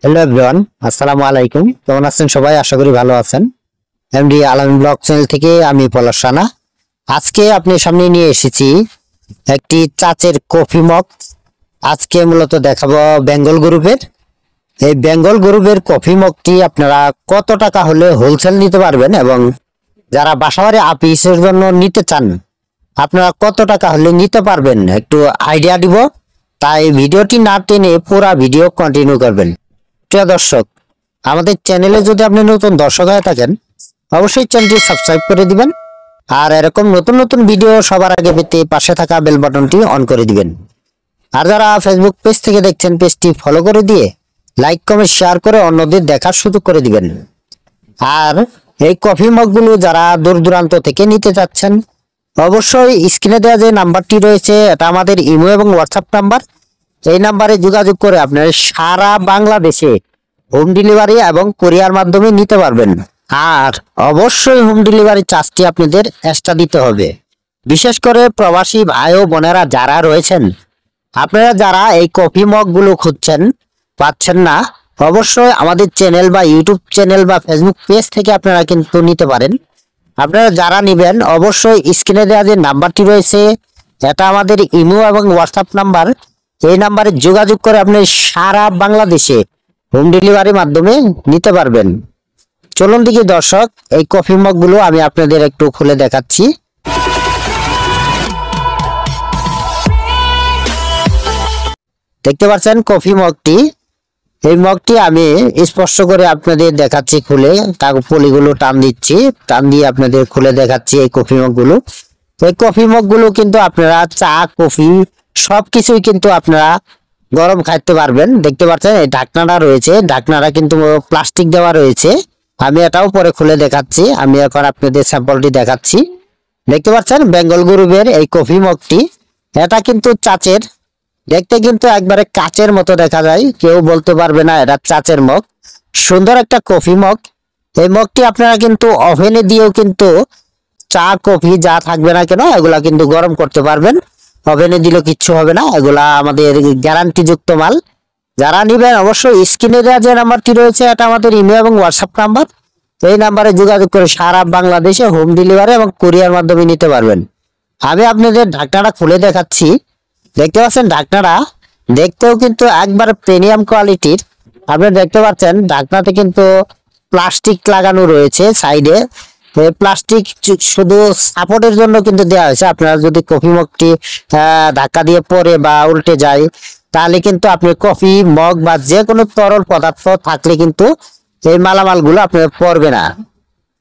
Hello everyone, আসসালামু আলাইকুম। কেমন আছেন সবাই? আশা করি ভালো আছেন। এমডি আলামিন ব্লগ চ্যানেল থেকে আমি পলাশ রানা। আজকে আপনার সামনে নিয়ে এসেছি একটি চাচের কফি মগ। আজকে মূলত দেখাবো বেঙ্গল গ্রুপের। এই বেঙ্গল গ্রুপের কফি মগটি আপনারা কত টাকা হলে হোলসেল নিতে পারবেন এবং যারা বাসাবাড়ি অফিসের জন্য নিতে চান আপনারা কত টাকা হলে নিতে পারবেন একটু আইডিয়া দিব। তাই ভিডিওটি না টেনে পুরো ভিডিও কন্টিনিউ করবেন। প্রিয় দর্শক, আমাদের চ্যানেলে যদি আপনি নতুন দর্শক হয়ে থাকেন অবশ্যই চ্যানেলটি সাবস্ক্রাইব করে দিবেন আর এরকম নতুন নতুন ভিডিও সবার আগে পেতে পাশে থাকা বেল বাটনটি অন করে দিবেন। আর যারা ফেসবুক পেজ থেকে দেখছেন পেজটি ফলো করে দিয়ে লাইক কমেন্ট শেয়ার করে অন্যদের দেখার সুযোগ করে দিবেন। আর এই কফি মগগুলো যারা দূর দূরান্ত থেকে নিতে চাচ্ছেন অবশ্যই স্ক্রিনে দেওয়া যে নাম্বারটি রয়েছে এটা আমাদের ইমো এবং হোয়াটসঅ্যাপ নাম্বার। এই নাম্বারে যোগাযোগ করে আপনারা সারা বাংলাদেশে হোম ডেলিভারি এবং কুরিয়ার মাধ্যমে নিতে পারবেন। আর অবশ্যই হোম ডেলিভারি চার্জটি আপনাদের এক্সট্রা দিতে হবে। বিশেষ করে প্রবাসী ভাই ও বোনেরা যারা রয়েছেন, আপনারা যারা এই কফি মগগুলো খুঁজছেন পাচ্ছেন না, অবশ্যই আমাদের চ্যানেল বা ইউটিউব চ্যানেল বা ফেসবুক পেজ থেকে আপনারা কিন্তু নিতে পারেন। আপনারা যারা নেবেন অবশ্যই স্ক্রিনে দেওয়া যে নাম্বারটি রয়েছে এটা আমাদের ইমো এবং হোয়াটসঅ্যাপ নাম্বার। এই নাম্বারে যোগাযোগ করে আপনি সারা বাংলাদেশে হোম ডেলিভারির মাধ্যমে নিতে পারবেন। চলুন দেখি দর্শক, এই কফি মগগুলো আমি আপনাদের একটু খুলে দেখাচ্ছি। দেখতে পাচ্ছেন কফি মগটি। এই মগটি আমি স্পষ্ট করে আপনাদের দেখাচ্ছি খুলে, তার পলিগুলো টান দিচ্ছি, টান দিয়ে আপনাদের খুলে দেখাচ্ছি এই কফি মগগুলো। এই কফি মগগুলো কিন্তু আপনারা চা কফি সবকিছুই কিন্তু আপনারা গরম খাইতে পারবেন। দেখতে পাচ্ছেন এই ঢাকনাটা রয়েছে, ঢাকনাটা কিন্তু প্লাস্টিক দেওয়া রয়েছে। আমি এটাও পরে খুলে দেখাচ্ছি। আমি এখন আপনাদের স্যাম্পলটি দেখাচ্ছি। দেখতে পাচ্ছেন বেঙ্গল গ্রুপের এই কফি মগটি, এটা কিন্তু চাচের, দেখতে কিন্তু একবারে কাচের মতো দেখা যায়, কেউ বলতে পারবে না এটা চাচের মগ। সুন্দর একটা কফি মগ। এই মগটি আপনারা কিন্তু ওভেনে দিয়েও কিন্তু চা কফি যা থাকবে না কেন এগুলা কিন্তু গরম করতে পারবেন। ওভেনে দিলেও কিচ্ছু হবে না, এগুলা আমাদের গ্যারান্টি যুক্ত মাল। যারা নিবেন অবশ্যই স্ক্রিনে দেওয়া যে নাম্বারটি রয়েছে এটা আমাদের ইমেল এবং হোয়াটসঅ্যাপ নাম্বার। এই নাম্বারে যোগাযোগ করে সারা বাংলাদেশে হোম ডেলিভারি এবং কুরিয়ার মাধ্যমে নিতে পারবেন। আমি আপনাদের ঢাকনাটা খুলে দেখাচ্ছি। দেখতে পাচ্ছেন ঢাকনাটা দেখতেও কিন্তু একবারে প্রিমিয়াম কোয়ালিটির। আপনারা দেখতে পাচ্ছেন ঢাকনাতে কিন্তু প্লাস্টিক লাগানো রয়েছে সাইডে। প্লাস্টিক শুধু সাপোর্টের জন্য কিন্তু দেওয়া হয়েছে। আপনারা যদি কফি মগটি ধাক্কা দিয়ে পড়ে বা উল্টে যায় তাহলে কিন্তু আপনি কফি মগ বা যে কোনো তরল পদার্থ থাকলে কিন্তু এই মালামালগুলো আপনার পড়বে না।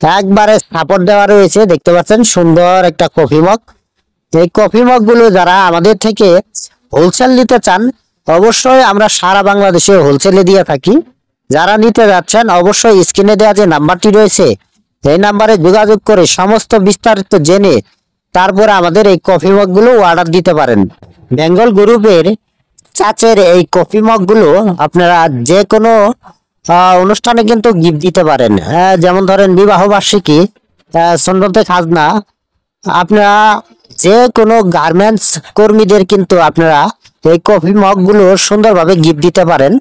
একবারে সাপোর্ট দেওয়া রয়েছে। দেখতে পাচ্ছেন সুন্দর একটা কফি মগ। এই কফি মগগুলো যারা আমাদের থেকে হোলসেল নিতে চান অবশ্যই আমরা সারা বাংলাদেশে হোলসেলে দিয়ে থাকি। যারা নিতে যাচ্ছেন অবশ্যই স্ক্রিনে দেওয়া যে নাম্বারটি রয়েছে এই নাম্বারে যোগাযোগ করে সমস্ত বিস্তারিত জেনে তারপরে আমাদের এই কফি মগগুলো অর্ডার দিতে পারেন। বেঙ্গল গ্রুপের চাচের এই কফি মগগুলো আপনারা যে কোনো অনুষ্ঠানে কিন্তু গিফট দিতে পারেন। যেমন ধরেন বিবাহ বার্ষিকী, সন্ন্যতে খাজনা, আপনারা যে কোনো গার্মেন্টস কর্মীদের কিন্তু আপনারা এই কফি মগগুলো সুন্দরভাবে গিফট দিতে পারেন।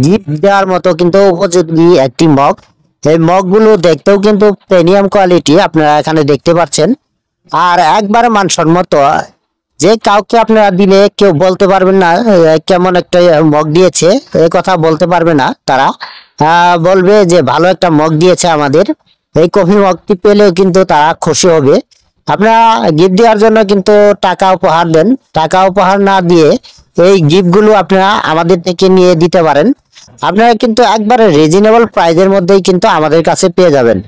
গিফট দেওয়ার মতো কিন্তু উপযোগী একটি মগ। এই মগগুলো দেখতেও কিন্তু প্রিমিয়াম কোয়ালিটি, আপনারা এখানে দেখতে পাচ্ছেন। আর একবারে মানসম্মত, যে কাউকে আপনারা দিলে কেউ বলতে পারবেন না কেমন একটা মগ দিয়েছে, এই কথা বলতে পারবে না। তারা বলবে যে ভালো একটা মগ দিয়েছে আমাদের। এই কফি মগটি পেলেও কিন্তু তারা খুশি হবে। আপনারা গিফট দেওয়ার জন্য কিন্তু টাকা উপহার দেন, টাকা উপহার না দিয়ে এই গিফটগুলো আপনারা আমাদের থেকে নিয়ে দিতে পারেন। আপনারা কিন্তু একবারে রিজনেবল প্রাইজের মধ্যেই কিন্তু আমাদের কাছে পেয়ে যাবেন।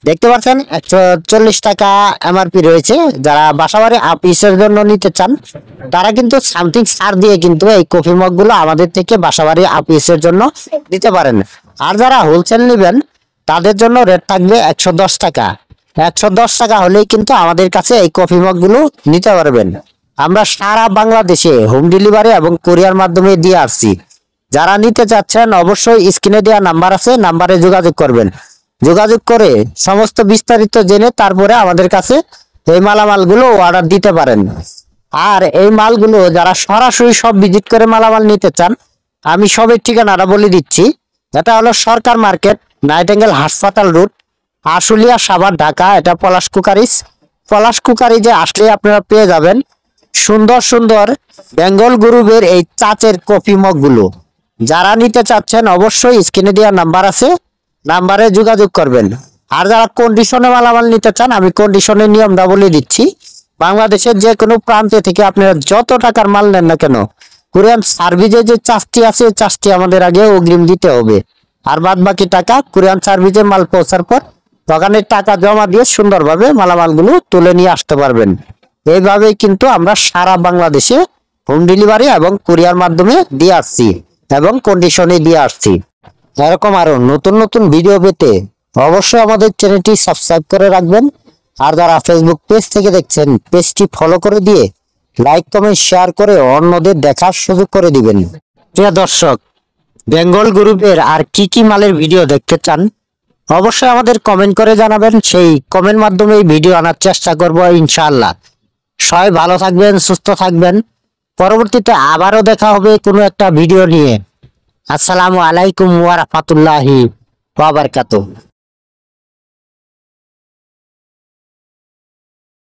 দেখতে পাচ্ছেন 140 টাকা এমআরপি রয়েছে। যারা বাসাবাড়ি অফিসের জন্য নিতে চান তারা কিন্তু সামথিং ছাড় দিয়ে কিন্তু এই কফি মগগুলো আমাদের থেকে বাসাবাড়ি অফিসের জন্য দিতে পারেন। আর যারা হোলসেল নেবেন তাদের জন্য রেট থাকবে 110 টাকা। 110 টাকা হলেই কিন্তু আমাদের কাছে এই কফি মগগুলো নিতে পারবেন। আমরা সারা বাংলাদেশে হোম ডেলিভারি এবং কুরিয়ার মাধ্যমে দিয়ে আসছি। যারা নিতে চাচ্ছেন অবশ্যই স্ক্রিনে দেওয়া নাম্বার আছে, নাম্বারে যোগাযোগ করবেন। যোগাযোগ করে সমস্ত বিস্তারিত জেনে তারপরে আমাদের কাছে এই মালামালগুলো অর্ডার দিতে পারেন। আর এই মালগুলো যারা সরাসরি সব ভিজিট করে মালামাল নিতে চান আমি সবের ঠিকানাটা বলে দিচ্ছি। এটা হলো সরকার মার্কেট, নাইটেঙ্গেল হাসপাতাল রুট, আশুলিয়া সাভার ঢাকা। এটা পলাশ কুকারিজ। পলাশ কুকারিজে আসলে আপনারা পেয়ে যাবেন সুন্দর সুন্দর বেঙ্গল গ্রুপের এই চাচের কফি মগগুলো। যারা নিতে চাচ্ছেন অবশ্যই স্ক্রিনে দেওয়া নাম্বার আছে, নাম্বারে যোগাযোগ করবেন। আর যারা কন্ডিশনে মালামাল নিতে চান, আমি কন্ডিশনের নিয়মটা বলে দিচ্ছি। বাংলাদেশের যে কোনো প্রান্তে থেকে আপনারা যত টাকার মাল নেন না কেন, কোরিয়ান সার্ভিসে যে চার্জটি আছে, চার্জটি আমাদের আগে অগ্রিম দিতে হবে। আর বাদ বাকি টাকা কোরিয়ান সার্ভিসে মাল পৌঁছার পর দোকানের টাকা জমা দিয়ে সুন্দরভাবে মালামালগুলো তুলে নিয়ে আসতে পারবেন। এইভাবেই কিন্তু আমরা সারা বাংলাদেশে হোম ডেলিভারি এবং কুরিয়ার মাধ্যমে দিয়ে আসছি এবং কন্ডিশনে দিয়ে আসছি। এরকম আরো নতুন নতুন ভিডিও পেতে অবশ্যই আমাদের চ্যানেলটি সাবস্ক্রাইব করে রাখবেন। আর যারা ফেসবুক পেজ থেকে দেখছেন, পেজটি ফলো করে দিয়ে লাইক কমেন্ট শেয়ার করে অন্যদের দেখার সুযোগ করে দিবেন। প্রিয় দর্শক, বেঙ্গল গ্রুপের আর কি কি মালের ভিডিও দেখতে চান অবশ্যই আমাদের কমেন্ট করে জানাবেন। সেই কমেন্ট মাধ্যমে ভিডিও আনার চেষ্টা করব ইনশাআল্লাহ। সবাই ভালো থাকবেন, সুস্থ থাকবেন। পরবর্তীতে আবারও দেখা হবে কোনো একটা ভিডিও নিয়ে। আসসালামু আলাইকুম ওয়া রাহমাতুল্লাহি ওয়া বারাকাতুহু।